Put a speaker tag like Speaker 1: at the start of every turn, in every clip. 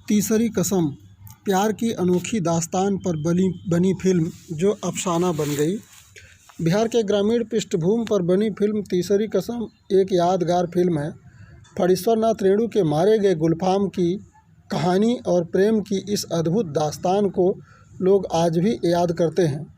Speaker 1: तीसरी कसम प्यार की अनोखी दास्तान पर बनी फिल्म जो अफसाना बन गई। बिहार के ग्रामीण पृष्ठभूमि पर बनी फिल्म तीसरी कसम एक यादगार फिल्म है। फणीश्वर नाथ रेणु के मारे गए गुलफाम की कहानी और प्रेम की इस अद्भुत दास्तान को लोग आज भी याद करते हैं।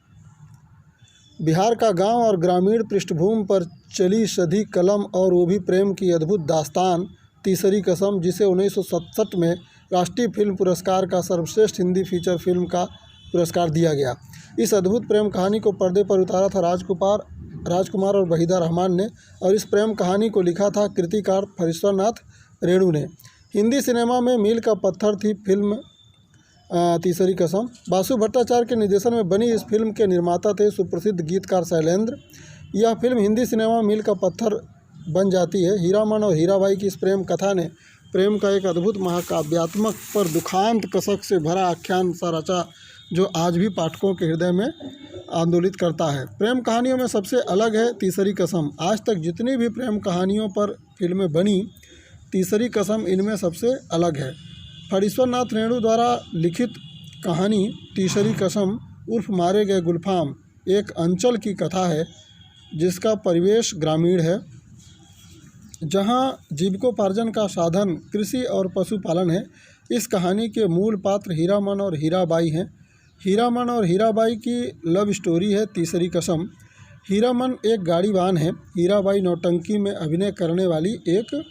Speaker 1: बिहार का गांव और ग्रामीण पृष्ठभूमि पर चली सधी कलम और वो भी प्रेम की अद्भुत दास्तान तीसरी कसम, जिसे 1967 में राष्ट्रीय फिल्म पुरस्कार का सर्वश्रेष्ठ हिंदी फीचर फिल्म का पुरस्कार दिया गया। इस अद्भुत प्रेम कहानी को पर्दे पर उतारा था राजकुमार और वहीदा रहमान ने, और इस प्रेम कहानी को लिखा था कृतिकार फणीश्वर नाथ रेणु ने। हिंदी सिनेमा में मील का पत्थर थी फिल्म तीसरी कसम। बासु भट्टाचार्य के निर्देशन में बनी इस फिल्म के निर्माता थे सुप्रसिद्ध गीतकार शैलेंद्र। यह फिल्म हिंदी सिनेमा में मील का पत्थर बन जाती है। हीरामन और हीराबाई की इस प्रेम कथा ने प्रेम का एक अद्भुत महाकाव्यात्मक पर दुखांत कसक से भरा आख्यान सा रचा, जो आज भी पाठकों के हृदय में आंदोलित करता है। प्रेम कहानियों में सबसे अलग है तीसरी कसम। आज तक जितनी भी प्रेम कहानियों पर फिल्में बनी, तीसरी कसम इनमें सबसे अलग है। फणीश्वर नाथ रेणु द्वारा लिखित कहानी तीसरी कसम उर्फ मारे गए गुलफाम एक अंचल की कथा है जिसका परिवेश ग्रामीण है, जहां जीविकोपार्जन का साधन कृषि और पशुपालन है। इस कहानी के मूल पात्र हीरामन और हीराबाई हैं। हीरामन और हीराबाई की लव स्टोरी है तीसरी कसम। हीरामन एक गाड़ीवान है। हीराबाई नौटंकी में अभिनय करने वाली एक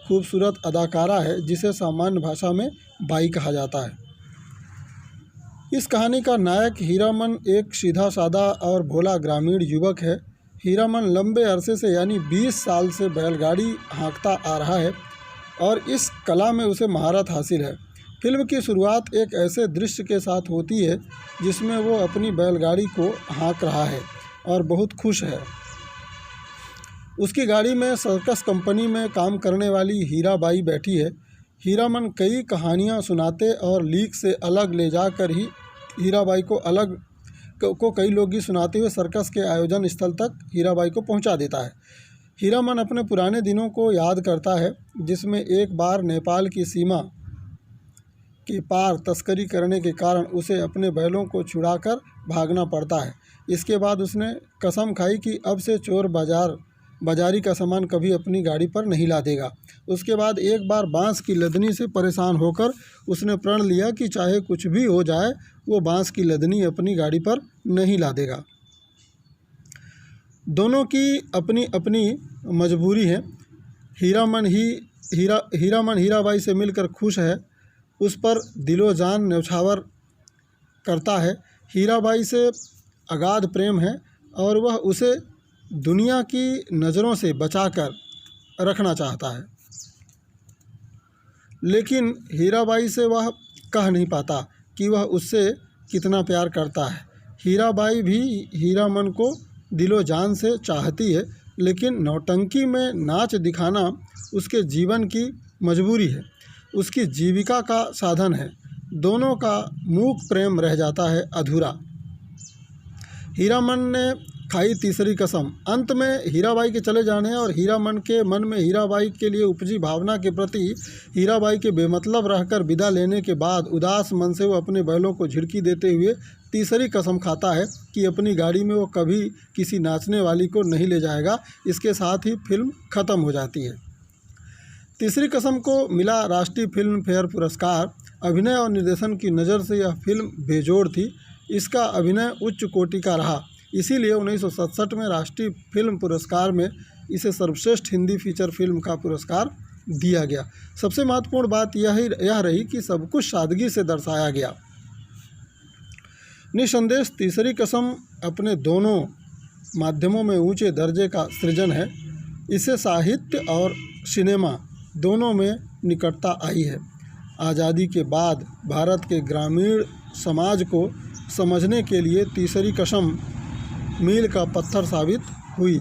Speaker 1: खूबसूरत अदाकारा है जिसे सामान्य भाषा में बाई कहा जाता है। इस कहानी का नायक हीरामन एक सीधा साधा और भोला ग्रामीण युवक है। हीरामन लंबे अरसे से यानी 20 साल से बैलगाड़ी हाँकता आ रहा है और इस कला में उसे महारत हासिल है। फिल्म की शुरुआत एक ऐसे दृश्य के साथ होती है जिसमें वो अपनी बैलगाड़ी को हाँक रहा है और बहुत खुश है। उसकी गाड़ी में सर्कस कंपनी में काम करने वाली हीराबाई बैठी है। हीरामन कई कहानियाँ सुनाते और लीक से अलग ले जाकर ही हीराबाई को कई लोकगीत सुनाते हुए सर्कस के आयोजन स्थल तक हीराबाई को पहुंचा देता है। हीरामन अपने पुराने दिनों को याद करता है, जिसमें एक बार नेपाल की सीमा के पार तस्करी करने के कारण उसे अपने बैलों को छुड़ाकर भागना पड़ता है। इसके बाद उसने कसम खाई कि अब से चोर बाजारी का सामान कभी अपनी गाड़ी पर नहीं लादेगा। उसके बाद एक बार बांस की लदनी से परेशान होकर उसने प्रण लिया कि चाहे कुछ भी हो जाए वो बांस की लदनी अपनी गाड़ी पर नहीं लादेगा। दोनों की अपनी अपनी मजबूरी है। हीरामन हीराबाई से मिलकर खुश है, उस पर दिलो जान न्यौछावर करता है। हीराबाई से अगाध प्रेम है और वह उसे दुनिया की नज़रों से बचाकर रखना चाहता है, लेकिन हीराबाई से वह कह नहीं पाता कि वह उससे कितना प्यार करता है। हीराबाई भी हीरामन को दिलो जान से चाहती है, लेकिन नौटंकी में नाच दिखाना उसके जीवन की मजबूरी है, उसकी जीविका का साधन है। दोनों का मूक प्रेम रह जाता है अधूरा। हीरामन ने खाई तीसरी कसम। अंत में हीराबाई के चले जाने और हीरामन के मन में हीराबाई के लिए उपजी भावना के प्रति हीराबाई के बेमतलब रहकर विदा लेने के बाद उदास मन से वो अपने बैलों को झिड़की देते हुए तीसरी कसम खाता है कि अपनी गाड़ी में वो कभी किसी नाचने वाली को नहीं ले जाएगा। इसके साथ ही फिल्म ख़त्म हो जाती है। तीसरी कसम को मिला राष्ट्रीय फिल्म फेयर पुरस्कार। अभिनय और निर्देशन की नज़र से यह फिल्म बेजोड़ थी। इसका अभिनय उच्च कोटि का रहा, इसीलिए 1967 में राष्ट्रीय फिल्म पुरस्कार में इसे सर्वश्रेष्ठ हिंदी फीचर फिल्म का पुरस्कार दिया गया। सबसे महत्वपूर्ण बात यह रही कि सब कुछ सादगी से दर्शाया गया। निसंदेह तीसरी कसम अपने दोनों माध्यमों में ऊंचे दर्जे का सृजन है। इसे साहित्य और सिनेमा दोनों में निकटता आई है। आज़ादी के बाद भारत के ग्रामीण समाज को समझने के लिए तीसरी कसम मील का पत्थर साबित हुई।